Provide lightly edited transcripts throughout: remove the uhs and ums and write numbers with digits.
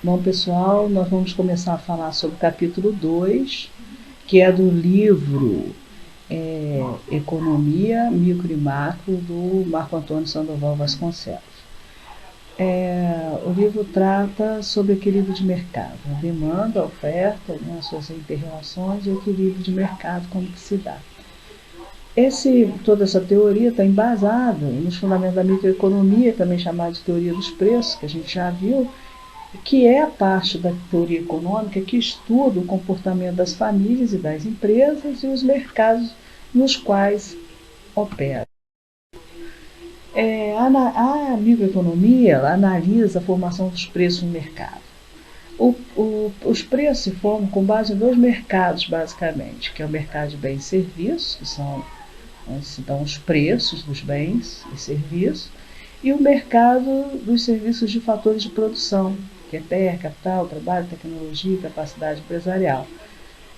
Bom, pessoal, nós vamos começar a falar sobre o capítulo 2, que é do livro Economia, Micro e Macro, do Marco Antônio Sandoval Vasconcelos. O livro trata sobre equilíbrio de mercado, a demanda, a oferta, né, suas inter-relações e o equilíbrio de mercado, como que se dá. Toda essa teoria está embasada nos fundamentos da microeconomia, também chamada de teoria dos preços, que a gente já viu, que é a parte da teoria econômica que estuda o comportamento das famílias e das empresas e os mercados nos quais operam. A microeconomia ela analisa a formação dos preços no mercado. Os preços se formam com base em dois mercados, basicamente, que é o mercado de bens e serviços, que são onde se dão os preços dos bens e serviços, e o mercado dos serviços de fatores de produção, que é terra, capital, trabalho, tecnologia e capacidade empresarial.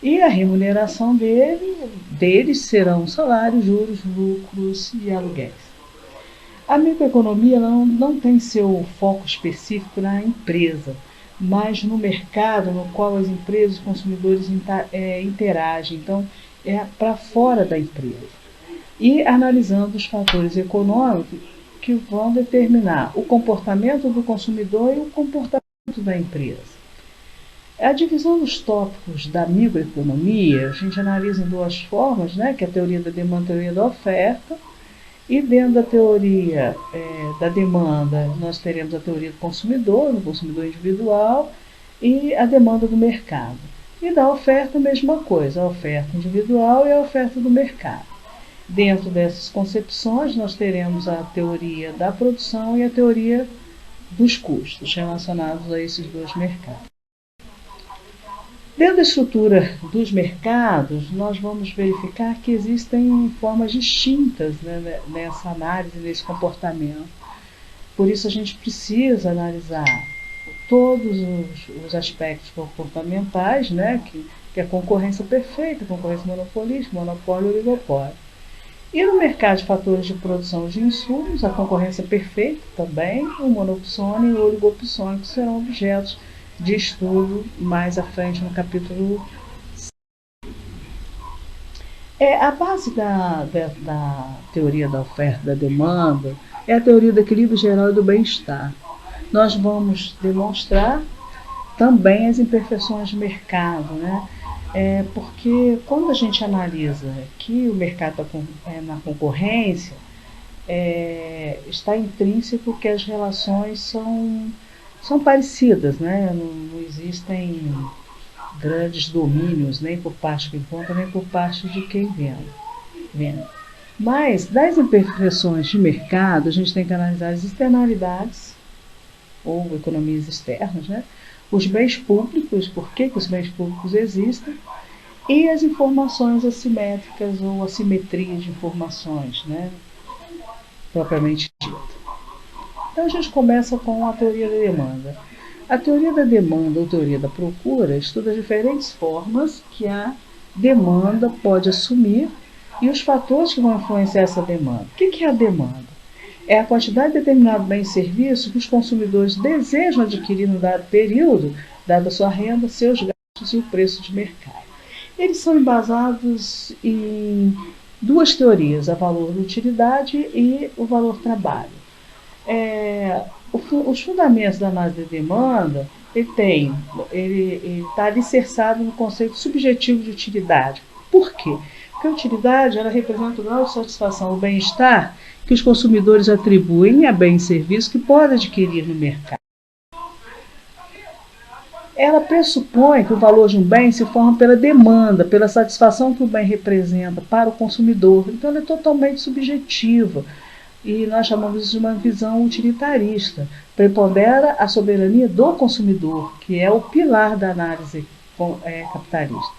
E a remuneração deles serão salários, juros, lucros e aluguéis. A microeconomia não tem seu foco específico na empresa, mas no mercado no qual as empresas e os consumidores interagem, então é para fora da empresa. E analisando os fatores econômicos que vão determinar o comportamento do consumidor e o comportamento da empresa. A divisão dos tópicos da microeconomia, a gente analisa em duas formas, né, que é a teoria da demanda e a teoria da oferta. E dentro da teoria da demanda, nós teremos a teoria do consumidor individual, e a demanda do mercado. E da oferta, a mesma coisa, a oferta individual e a oferta do mercado. Dentro dessas concepções, nós teremos a teoria da produção e a teoria dos custos relacionados a esses dois mercados. Dentro da estrutura dos mercados, nós vamos verificar que existem formas distintas, né, nessa análise, nesse comportamento. Por isso, a gente precisa analisar todos os aspectos comportamentais, né, que é a concorrência perfeita, concorrência monopolística, monopólio e oligopólio. E no mercado de fatores de produção de insumos, a concorrência perfeita também, o monopsônio e o oligopsônio, que serão objetos de estudo mais à frente no capítulo 5. A base da teoria da oferta e da demanda é a teoria do equilíbrio geral e do bem-estar. Nós vamos demonstrar também as imperfeições de mercado, né? Porque quando a gente analisa que o mercado está na concorrência, está intrínseco que as relações são parecidas, né? Não existem grandes domínios, nem por parte de quem compra, nem por parte de quem vende. Mas, das imperfeições de mercado, a gente tem que analisar as externalidades, ou economias externas, né? Os bens públicos, por que os bens públicos existem, e as informações assimétricas ou assimetrias de informações, né? Propriamente dita. Então a gente começa com a teoria da demanda. A teoria da demanda ou teoria da procura estuda diferentes formas que a demanda pode assumir e os fatores que vão influenciar essa demanda. O que é a demanda? É a quantidade de determinado bem e serviço que os consumidores desejam adquirir no dado período, dada a sua renda, seus gastos e o preço de mercado. Eles são embasados em duas teorias, a valor de utilidade e o valor trabalho. Os fundamentos da análise da demanda, ele está alicerçado no conceito subjetivo de utilidade. Por quê? Porque a utilidade ela representa o grau de satisfação, o bem-estar que os consumidores atribuem a bens e serviços que podem adquirir no mercado. Ela pressupõe que o valor de um bem se forma pela demanda, pela satisfação que o bem representa para o consumidor. Então, ela é totalmente subjetiva e nós chamamos isso de uma visão utilitarista. Prepondera a soberania do consumidor, que é o pilar da análise capitalista.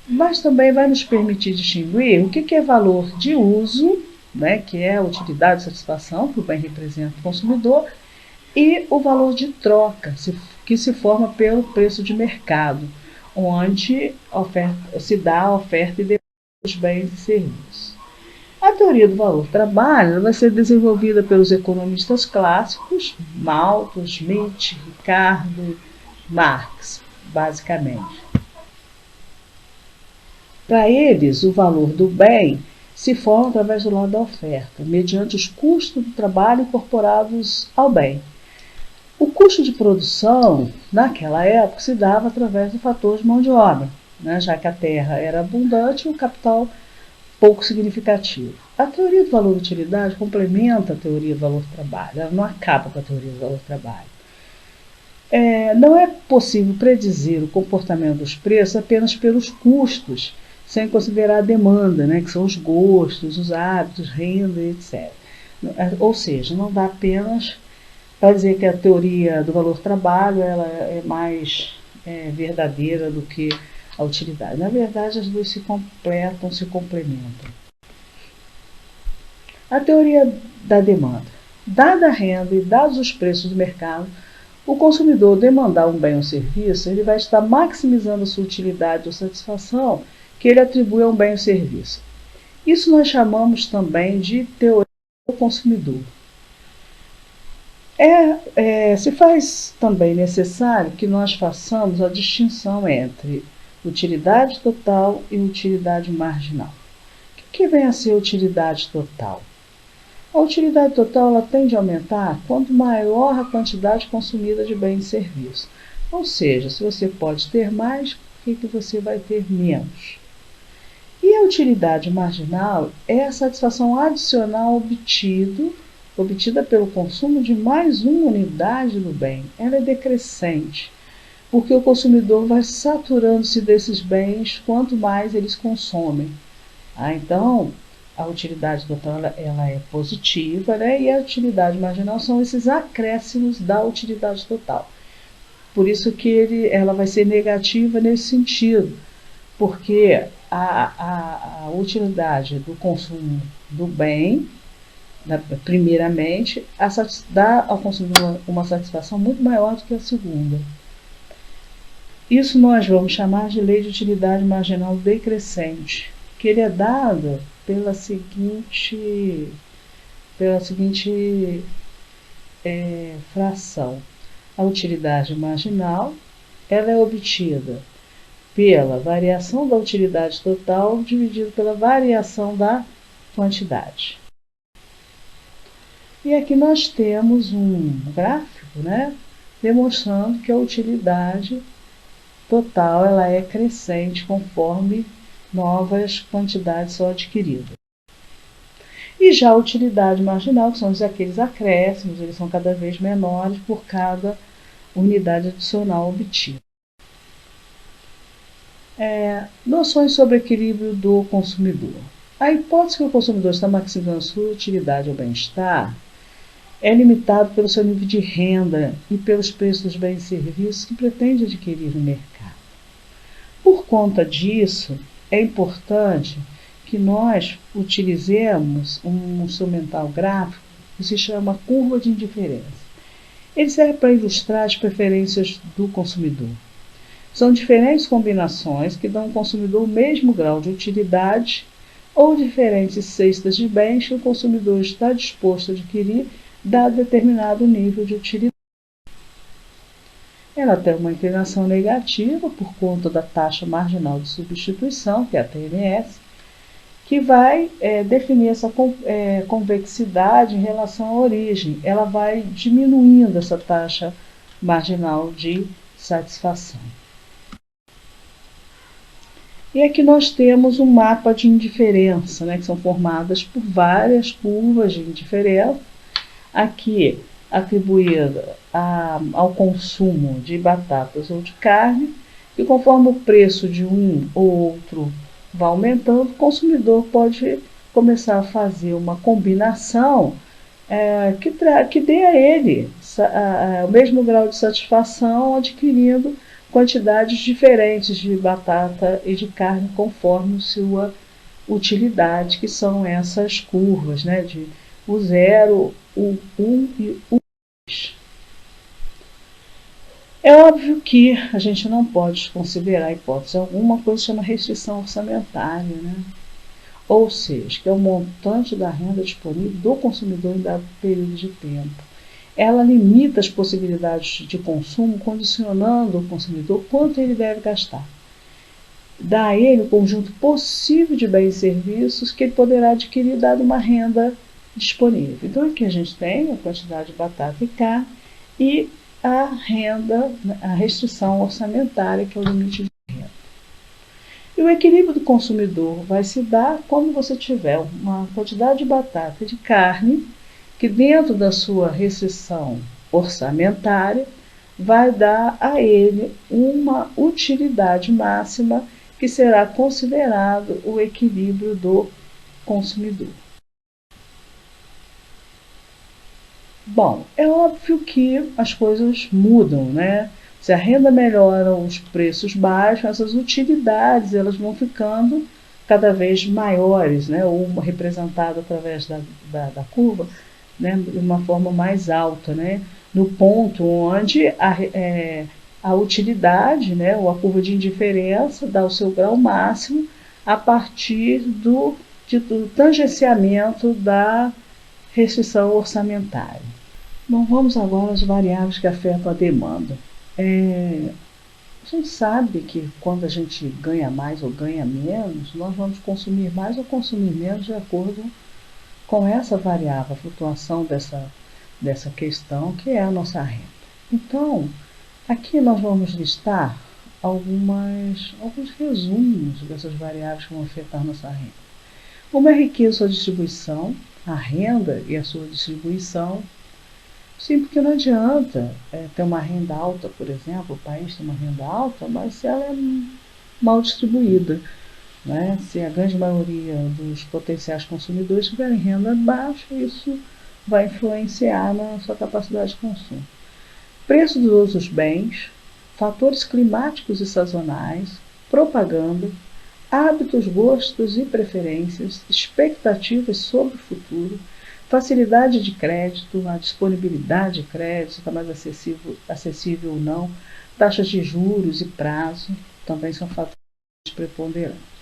Mas também vai nos permitir distinguir o que é valor de uso, né, que é a utilidade e satisfação que o bem representa o consumidor, e o valor de troca, que se forma pelo preço de mercado, onde se dá a oferta e demanda dos bens e serviços. A teoria do valor-trabalho vai ser desenvolvida pelos economistas clássicos Malthus, Schmidt, Ricardo e Marx, basicamente. Para eles, o valor do bem se forma através do lado da oferta, mediante os custos do trabalho incorporados ao bem. O custo de produção, naquela época, se dava através do fator de mão de obra, né, já que a terra era abundante e o capital pouco significativo. A teoria do valor-utilidade complementa a teoria do valor-trabalho, ela não acaba com a teoria do valor-trabalho. Não é possível predizer o comportamento dos preços apenas pelos custos, sem considerar a demanda, né, que são os gostos, os hábitos, renda, etc. Ou seja, não dá apenas para dizer que a teoria do valor-trabalho ela é mais verdadeira do que a utilidade. Na verdade, as duas se completam, se complementam. A teoria da demanda. Dada a renda e dados os preços do mercado, o consumidor demandar um bem ou serviço, ele vai estar maximizando a sua utilidade ou satisfação que ele atribui a um bem ou serviço. Isso nós chamamos também de teoria do consumidor. Se faz também necessário que nós façamos a distinção entre utilidade total e utilidade marginal. O que vem a ser utilidade total? A utilidade total ela tende a aumentar quanto maior a quantidade consumida de bens e serviços. Ou seja, se você pode ter mais, por que você vai ter menos? E a utilidade marginal é a satisfação adicional obtida pelo consumo de mais uma unidade do bem. Ela é decrescente, porque o consumidor vai saturando-se desses bens quanto mais eles consomem. Então, a utilidade total ela é positiva, né? E a utilidade marginal são esses acréscimos da utilidade total. Por isso que ela vai ser negativa nesse sentido, porque a utilidade do consumo do bem, primeiramente, dá ao consumidor uma satisfação muito maior do que a segunda. Isso nós vamos chamar de lei de utilidade marginal decrescente, que ele é dado pela seguinte fração. A utilidade marginal ela é obtida pela variação da utilidade total dividido pela variação da quantidade. E aqui nós temos um gráfico, né, demonstrando que a utilidade total ela é crescente conforme novas quantidades são adquiridas. E já a utilidade marginal, que são aqueles acréscimos, eles são cada vez menores por cada unidade adicional obtida. Noções sobre equilíbrio do consumidor. A hipótese que o consumidor está maximizando sua utilidade ou bem-estar é limitado pelo seu nível de renda e pelos preços dos bens e serviços que pretende adquirir no mercado. Por conta disso, é importante que nós utilizemos um instrumental gráfico que se chama curva de indiferença. Ele serve para ilustrar as preferências do consumidor. São diferentes combinações que dão ao consumidor o mesmo grau de utilidade ou diferentes cestas de bens que o consumidor está disposto a adquirir dado determinado nível de utilidade. Ela tem uma inclinação negativa por conta da taxa marginal de substituição, que é a TMS, que vai definir essa convexidade em relação à origem. Ela vai diminuindo essa taxa marginal de satisfação. E aqui nós temos um mapa de indiferença, né, que são formadas por várias curvas de indiferença, aqui atribuída ao consumo de batatas ou de carne, e conforme o preço de um ou outro vai aumentando, o consumidor pode começar a fazer uma combinação que dê a ele o mesmo grau de satisfação, adquirindo quantidades diferentes de batata e de carne conforme sua utilidade, que são essas curvas, né, de o 0, o 1 e o 2. É óbvio que a gente não pode considerar hipótese alguma coisa que chama restrição orçamentária, né? ou seja, que é o montante da renda disponível do consumidor em dado período de tempo. Ela limita as possibilidades de consumo, condicionando o consumidor quanto ele deve gastar. Dá a ele o conjunto possível de bens e serviços que ele poderá adquirir dado uma renda disponível. Então aqui a gente tem a quantidade de batata e carne e a renda, a restrição orçamentária, que é o limite de renda. E o equilíbrio do consumidor vai se dar quando você tiver uma quantidade de batata e de carne que, dentro da sua restrição orçamentária, vai dar a ele uma utilidade máxima, que será considerado o equilíbrio do consumidor. Bom, é óbvio que as coisas mudam, né? Se a renda melhora, os preços baixam, essas utilidades elas vão ficando cada vez maiores, né? Ou representado através da curva, né? De uma forma mais alta, né? No ponto onde a utilidade, né? Ou a curva de indiferença dá o seu grau máximo a partir do tangenciamento da restrição orçamentária. Bom, vamos agora às variáveis que afetam a demanda. A gente sabe que quando a gente ganha mais ou ganha menos, nós vamos consumir mais ou consumir menos de acordo com essa variável, a flutuação dessa questão, que é a nossa renda. Então, aqui nós vamos listar alguns resumos dessas variáveis que vão afetar a nossa renda. Uma é a riqueza e sua distribuição, a renda e a sua distribuição. Sim, porque não adianta ter uma renda alta, por exemplo, o país tem uma renda alta, mas se ela é mal distribuída, né? Se a grande maioria dos potenciais consumidores tiverem renda baixa, isso vai influenciar na sua capacidade de consumo. Preço dos outros bens, fatores climáticos e sazonais, propaganda, hábitos, gostos e preferências, expectativas sobre o futuro, facilidade de crédito, a disponibilidade de crédito, está mais acessível ou não, taxas de juros e prazo, também são fatores preponderantes.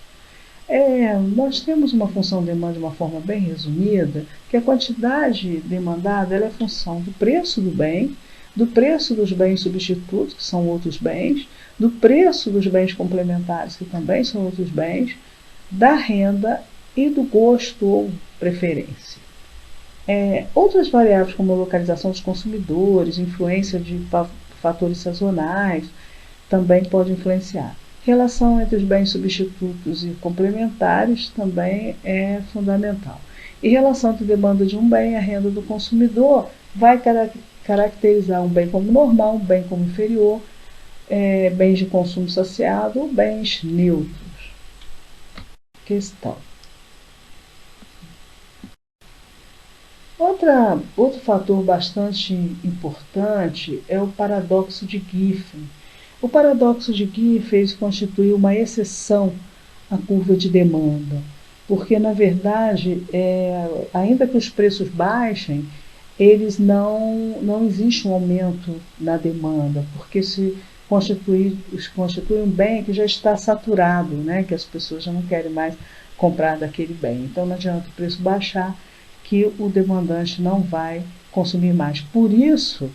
Nós temos uma função demanda de uma forma bem resumida, que a quantidade demandada ela é função do preço do bem, do preço dos bens substitutos, que são outros bens, do preço dos bens complementares, que também são outros bens, da renda e do gosto ou preferência. Outras variáveis, como a localização dos consumidores, influência de fatores sazonais, também podem influenciar. Relação entre os bens substitutos e complementares também é fundamental. E relação entre a demanda de um bem e a renda do consumidor vai caracterizar um bem como normal, um bem como inferior, bens de consumo saciado ou bens neutros. Questão. Outro fator bastante importante é o paradoxo de Giffen. O paradoxo de Giffen constitui uma exceção à curva de demanda, porque, na verdade, ainda que os preços baixem, não existe um aumento na demanda, porque se constitui um bem que já está saturado, né? Que as pessoas já não querem mais comprar daquele bem. Então, não adianta o preço baixar, que o demandante não vai consumir mais. Por isso,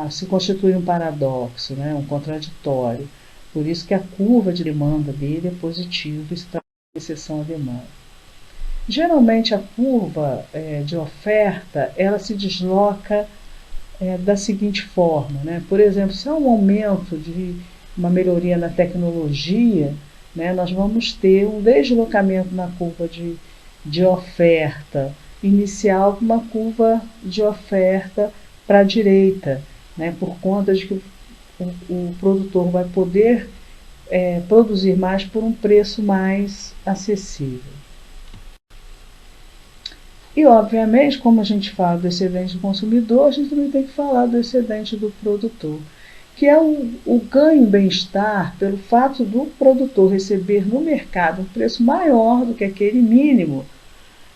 se constitui um paradoxo, né, um contraditório. Por isso que a curva de demanda dele é positiva, está em exceção à demanda. Geralmente, a curva de oferta, ela se desloca da seguinte forma, né? Por exemplo, se há um aumento de uma melhoria na tecnologia, né, nós vamos ter um deslocamento na curva de oferta inicial, uma curva de oferta para a direita, né, por conta de que o produtor vai poder produzir mais por um preço mais acessível. E, obviamente, como a gente fala do excedente do consumidor, a gente também tem que falar do excedente do produtor, que é o ganho em bem-estar pelo fato do produtor receber no mercado um preço maior do que aquele mínimo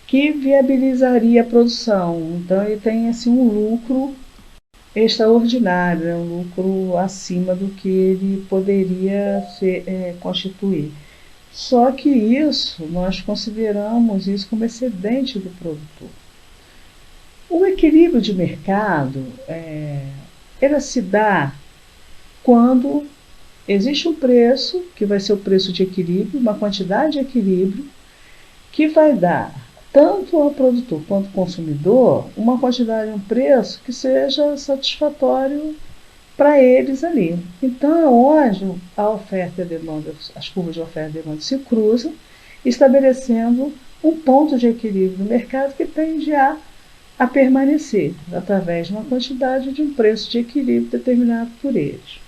que viabilizaria a produção. Então, ele tem assim, um lucro extraordinário, um lucro acima do que ele poderia constituir. Só que isso, nós consideramos isso como excedente do produtor. O equilíbrio de mercado, ele se dá quando existe um preço, que vai ser o preço de equilíbrio, uma quantidade de equilíbrio, que vai dar tanto ao produtor quanto ao consumidor uma quantidade, um preço que seja satisfatório para eles ali. Então é onde a oferta e a demanda, as curvas de oferta e demanda se cruzam, estabelecendo um ponto de equilíbrio no mercado que tende a permanecer através de uma quantidade de um preço de equilíbrio determinado por eles.